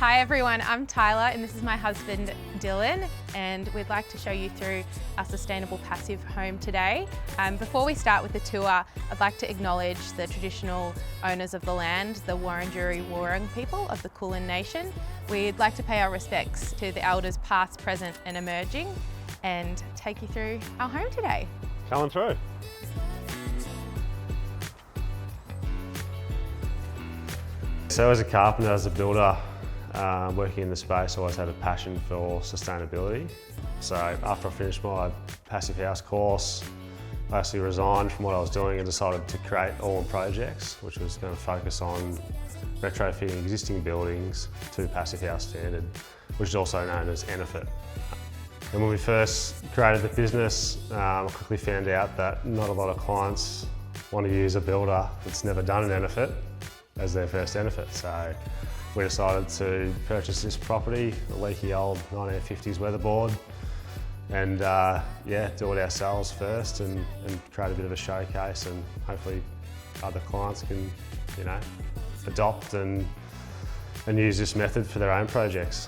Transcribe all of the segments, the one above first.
Hi everyone, I'm Tyler and this is my husband Dylan, and we'd like to show you through our sustainable passive home today. Before we start with the tour, I'd like to acknowledge the traditional owners of the land, the Wurundjeri people of the Kulin Nation. We'd like to pay our respects to the elders past, present and emerging, and take you through our home today. Coming through. So as a carpenter, as a builder, working in the space, I always had a passion for sustainability. So after I finished my Passivhaus course, I actually resigned from what I was doing and decided to create all projects, which was going to focus on retrofitting existing buildings to Passivhaus standard, which is also known as EnerPHit. And when we first created the business, I quickly found out that not a lot of clients want to use a builder that's never done an EnerPHit as their first EnerPHit. So we decided to purchase this property, a leaky old 1950s weatherboard, and do it ourselves first and create a bit of a showcase, and hopefully other clients can, adopt and use this method for their own projects.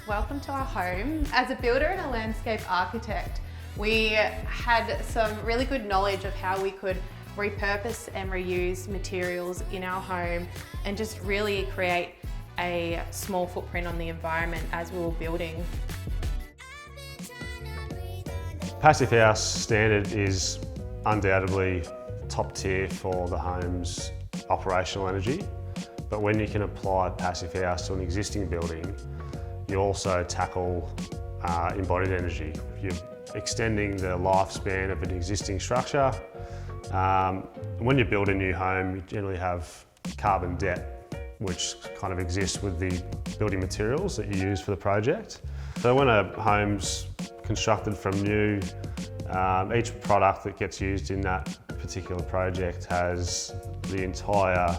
Welcome to our home. As a builder and a landscape architect, we had some really good knowledge of how we could repurpose and reuse materials in our home and just really create a small footprint on the environment as we were building. Passivhaus standard is undoubtedly top tier for the home's operational energy, but when you can apply Passivhaus to an existing building, you also tackle embodied energy. You're extending the lifespan of an existing structure. When you build a new home, you generally have carbon debt, which kind of exists with the building materials that you use for the project. So when a home's constructed from new, each product that gets used in that particular project has the entire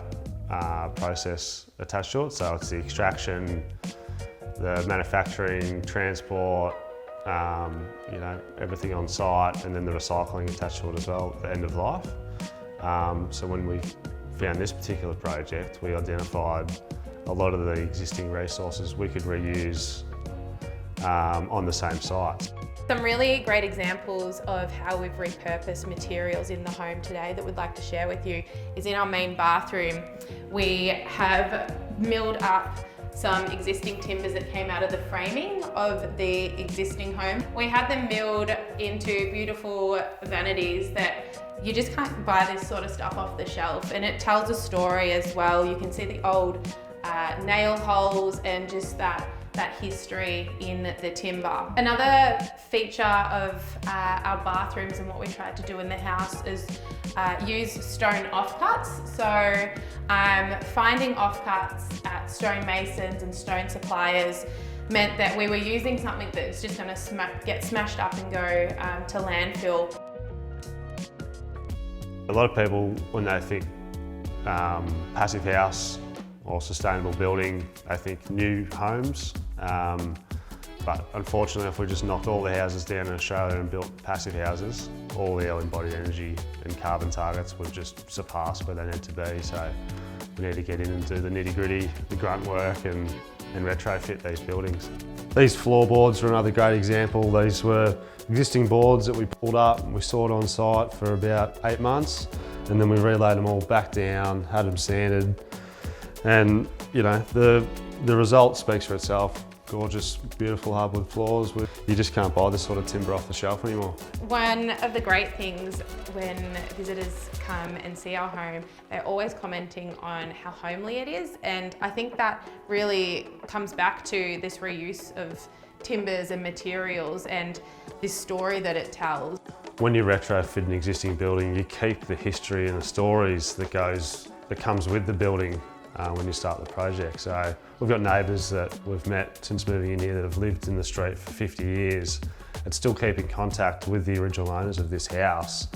process attached to it. So it's the extraction, the manufacturing, transport, everything on site, and then the recycling attached to it as well at the end of life. So when we found this particular project, we identified a lot of the existing resources we could reuse on the same site. Some really great examples of how we've repurposed materials in the home today that we'd like to share with you is in our main bathroom. We have milled up some existing timbers that came out of the framing of the existing home. We had them milled into beautiful vanities that you just can't buy this sort of stuff off the shelf, and it tells a story as well. You can see the old nail holes and just that history in the timber. Another feature of our bathrooms and what we tried to do in the house is use stone offcuts. So finding offcuts at stone masons and stone suppliers meant that we were using something that's just going to get smashed up and go to landfill. A lot of people, when they think Passivhaus or sustainable building, they think new homes. But unfortunately, if we just knocked all the houses down in Australia and built passive houses, all the embodied energy and carbon targets would just surpass where they need to be. So we need to get in and do the nitty-gritty, the grunt work, and retrofit these buildings. These floorboards are another great example. These were existing boards that we pulled up and we stored on site for about 8 months, and then we relayed them all back down, had them sanded, and the result speaks for itself. Gorgeous, beautiful hardwood floors. You just can't buy this sort of timber off the shelf anymore. One of the great things when visitors come and see our home, they're always commenting on how homely it is, and I think that really comes back to this reuse of timbers and materials and this story that it tells. When you retrofit an existing building, you keep the history and the stories that comes with the building when you start the project. So we've got neighbours that we've met since moving in here that have lived in the street for 50 years and still keep in contact with the original owners of this house.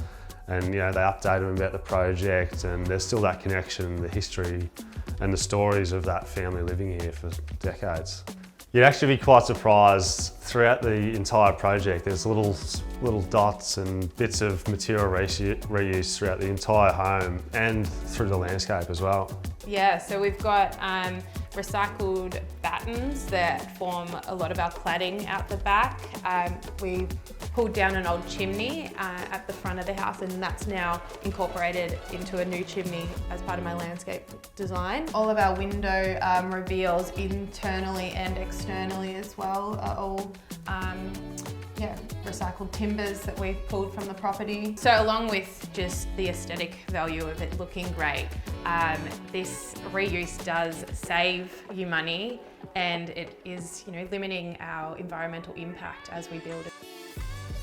And they update them about the project, and there's still that connection, the history and the stories of that family living here for decades. You'd actually be quite surprised throughout the entire project. There's little dots and bits of material reuse throughout the entire home and through the landscape as well. Yeah, so we've got recycled battens that form a lot of our cladding out the back. We pulled down an old chimney at the front of the house, and that's now incorporated into a new chimney as part of my landscape design. All of our window reveals internally and externally as well are all recycled timbers that we've pulled from the property. So along with just the aesthetic value of it looking great, this reuse does save you money, and it is, limiting our environmental impact as we build it.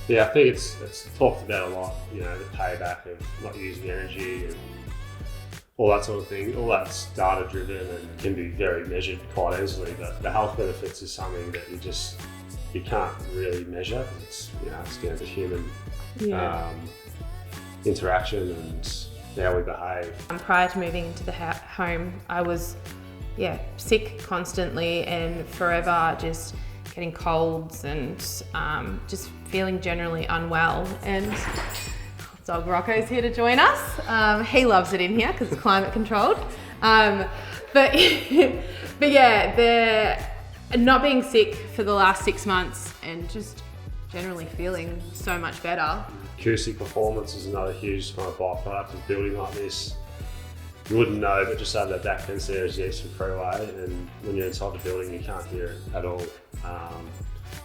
Yeah, I think it's talked about a lot, the payback of not using energy and all that sort of thing. All that's data driven and can be very measured quite easily, but the health benefits is something that you can't really measure, because it's down to human interaction and how we behave. Prior to moving into the home, I was sick constantly and forever, just getting colds and just feeling generally unwell. And dog Rocco's here to join us. He loves it in here because it's climate controlled. But yeah, not being sick for the last 6 months and just generally feeling so much better. Acoustic performance is another huge kind of byproduct of building like this. You wouldn't know, but just over that back fence there is the Eastern Freeway, and when you're inside the building you can't hear it at all.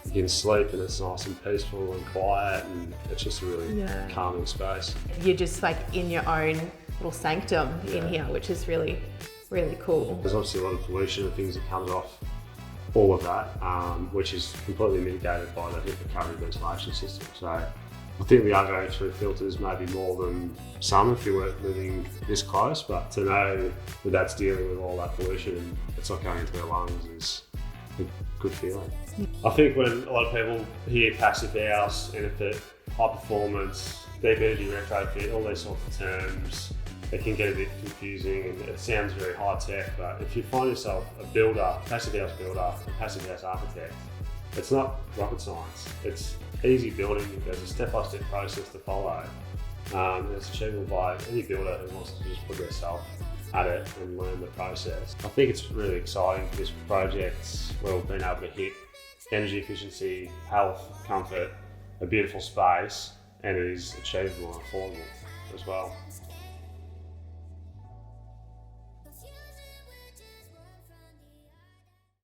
You can sleep and it's nice and peaceful and quiet, and it's just a really calming space. You're just like in your own little sanctum in here, which is really, really cool. There's obviously a lot of pollution and things that comes off all of that, which is completely mitigated by the heat recovery ventilation system. So I think we are going through filters maybe more than some if you weren't living this close, but to know that that's dealing with all that pollution and it's not going into their lungs is a good feeling. I think when a lot of people hear Passivhaus, EnerPHit, high performance, deep energy retrofit, all these sorts of terms, it can get a bit confusing and it sounds very high tech, but if you find yourself a builder, Passivhaus builder, a Passivhaus architect, it's not rocket science. It's easy building. There's a step-by-step process to follow. And it's achievable by any builder who wants to just put themselves at it and learn the process. I think it's really exciting for this project where we've been able to hit energy efficiency, health, comfort, a beautiful space, and it is achievable and affordable as well.